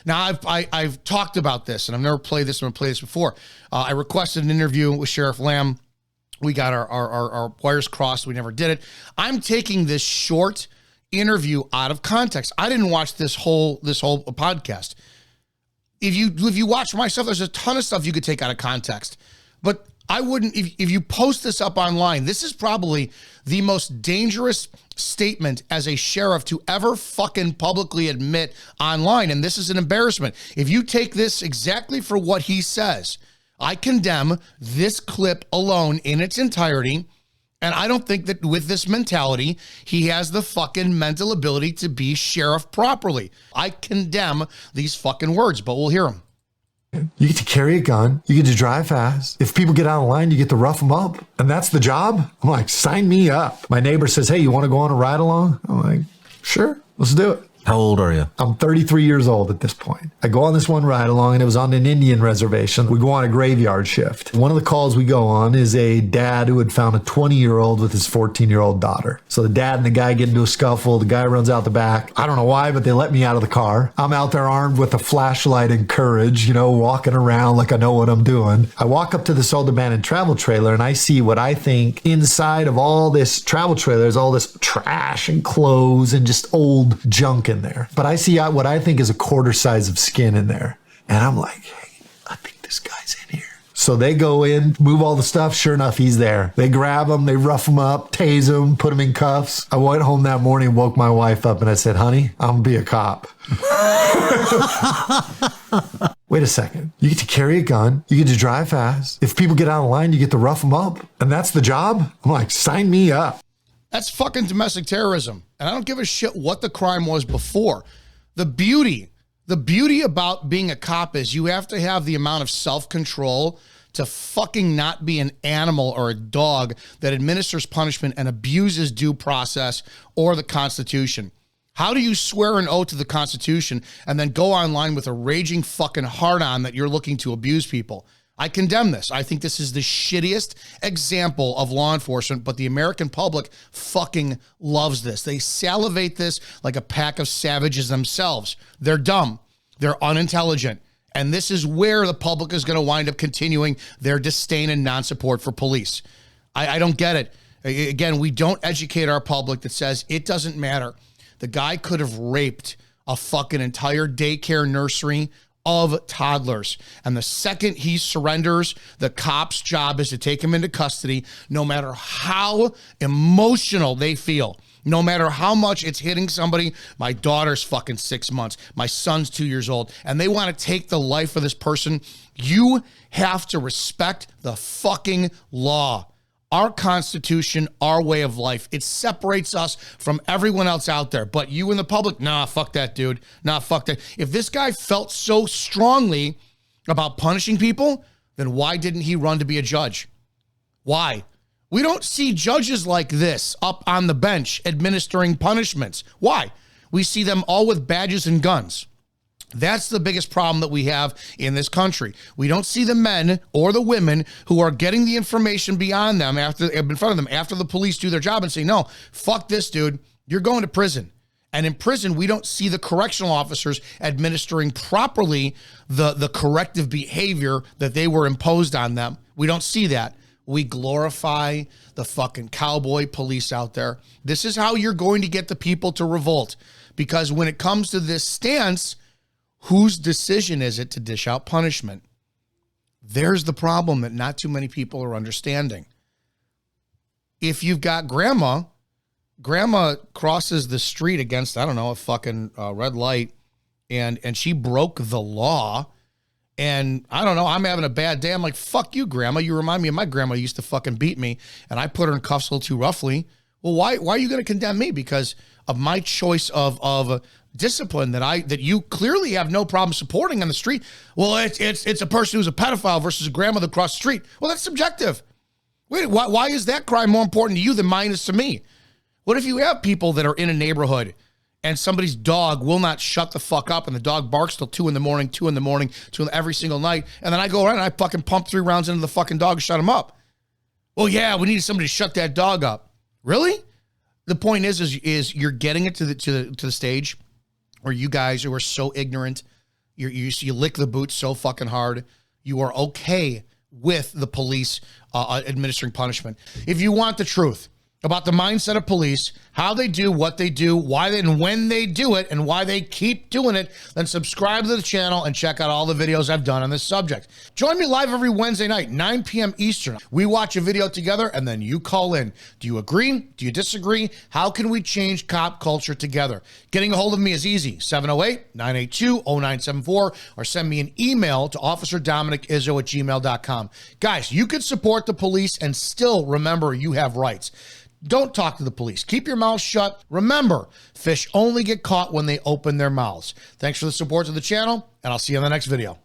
Now, I've talked about this, and I've never played this. I'm going to play this before. I requested an interview with Sheriff Lamb. We got our wires crossed. We never did it. I'm taking this short interview out of context. I didn't watch this whole podcast. If you watch my stuff, there's a ton of stuff you could take out of context. But I wouldn't, if you post this up online, this is probably the most dangerous statement as a sheriff to ever fucking publicly admit online. And this is an embarrassment. If you take this exactly for what he says, I condemn this clip alone in its entirety. And I don't think that with this mentality, he has the fucking mental ability to be sheriff properly. I condemn these fucking words, but we'll hear them. You get to carry a gun. You get to drive fast. If people get out of line, you get to rough them up. And that's the job? I'm like, sign me up. My neighbor says, hey, you want to go on a ride along? I'm like, sure, let's do it. How old are you? I'm 33 years old at this point. I go on this one ride along, and it was on an Indian reservation. We go on a graveyard shift. One of the calls we go on is a dad who had found a 20-year-old with his 14-year-old daughter. So the dad and the guy get into a scuffle. The guy runs out the back. I don't know why, but they let me out of the car. I'm out there armed with a flashlight and courage, walking around like I know what I'm doing. I walk up to this old abandoned travel trailer, and I see what I think inside of all this travel trailer is all this trash and clothes and just old junk in there. But I see what I think is a quarter size of skin in there. And I'm like, hey, I think this guy's in here. So they go in, move all the stuff. Sure enough, he's there. They grab him, they rough him up, tase him, put him in cuffs. I went home that morning and woke my wife up and I said, honey, I'm gonna be a cop. Wait a second. You get to carry a gun. You get to drive fast. If people get out of line, you get to rough them up. And that's the job? I'm like, sign me up. That's fucking domestic terrorism. And I don't give a shit what the crime was before. The beauty about being a cop is you have to have the amount of self-control to fucking not be an animal or a dog that administers punishment and abuses due process or the Constitution. How do you swear an oath to the Constitution and then go online with a raging fucking hard-on that you're looking to abuse people? I condemn this. I think this is the shittiest example of law enforcement, but the American public fucking loves this. They salivate this like a pack of savages themselves. They're dumb. They're unintelligent. And this is where the public is going to wind up continuing their disdain and non-support for police. I don't get it. Again, we don't educate our public that says it doesn't matter. The guy could have raped a fucking entire daycare nursery of toddlers. And the second he surrenders, the cop's job is to take him into custody, no matter how emotional they feel, no matter how much it's hitting somebody. My daughter's fucking 6 months. My son's 2 years old. And they want to take the life of this person. You have to respect the fucking law. Our Constitution, our way of life, it separates us from everyone else out there. But you and the public, nah, fuck that, dude. Nah, fuck that. If this guy felt so strongly about punishing people, then why didn't he run to be a judge? Why? We don't see judges like this up on the bench administering punishments. Why? We see them all with badges and guns. That's the biggest problem that we have in this country. We don't see the men or the women who are getting the information beyond them in front of them after the police do their job and say, no, fuck this, dude. You're going to prison. And in prison, we don't see the correctional officers administering properly the corrective behavior that they were imposed on them. We don't see that. We glorify the fucking cowboy police out there. This is how you're going to get the people to revolt. Because when it comes to this stance, whose decision is it to dish out punishment? There's the problem that not too many people are understanding. If you've got grandma crosses the street against, I don't know, a fucking red light, and she broke the law, and I don't know, I'm having a bad day. I'm like, fuck you, grandma. You remind me of my grandma used to fucking beat me, and I put her in cuffs a little too roughly. Well, why are you going to condemn me? Because of my choice of discipline that you clearly have no problem supporting on the street. Well, it's a person who's a pedophile versus a grandmother across the street. Well, that's subjective. Wait, why is that crime more important to you than mine is to me? What if you have people that are in a neighborhood and somebody's dog will not shut the fuck up and the dog barks till 2 a.m, every single night, and then I go around and I fucking pump 3 rounds into the fucking dog and shut him up? Well, yeah, we need somebody to shut that dog up. Really? The point is you're getting it to the stage where you guys who are so ignorant You lick the boot so fucking hard, you are okay with the police administering punishment. If you want the truth about the mindset of police, how they do what they do, why they, and when they do it, and why they keep doing it, then subscribe to the channel and check out all the videos I've done on this subject. Join me live every Wednesday night, 9 p.m. Eastern. We watch a video together, and then you call in. Do you agree? Do you disagree? How can we change cop culture together? Getting a hold of me is easy, 708-982-0974, or send me an email to officerdominickizzo@gmail.com. Guys, you can support the police and still remember you have rights. Don't talk to the police. Keep your mouth shut. Remember, fish only get caught when they open their mouths. Thanks for the support to the channel, and I'll see you on the next video.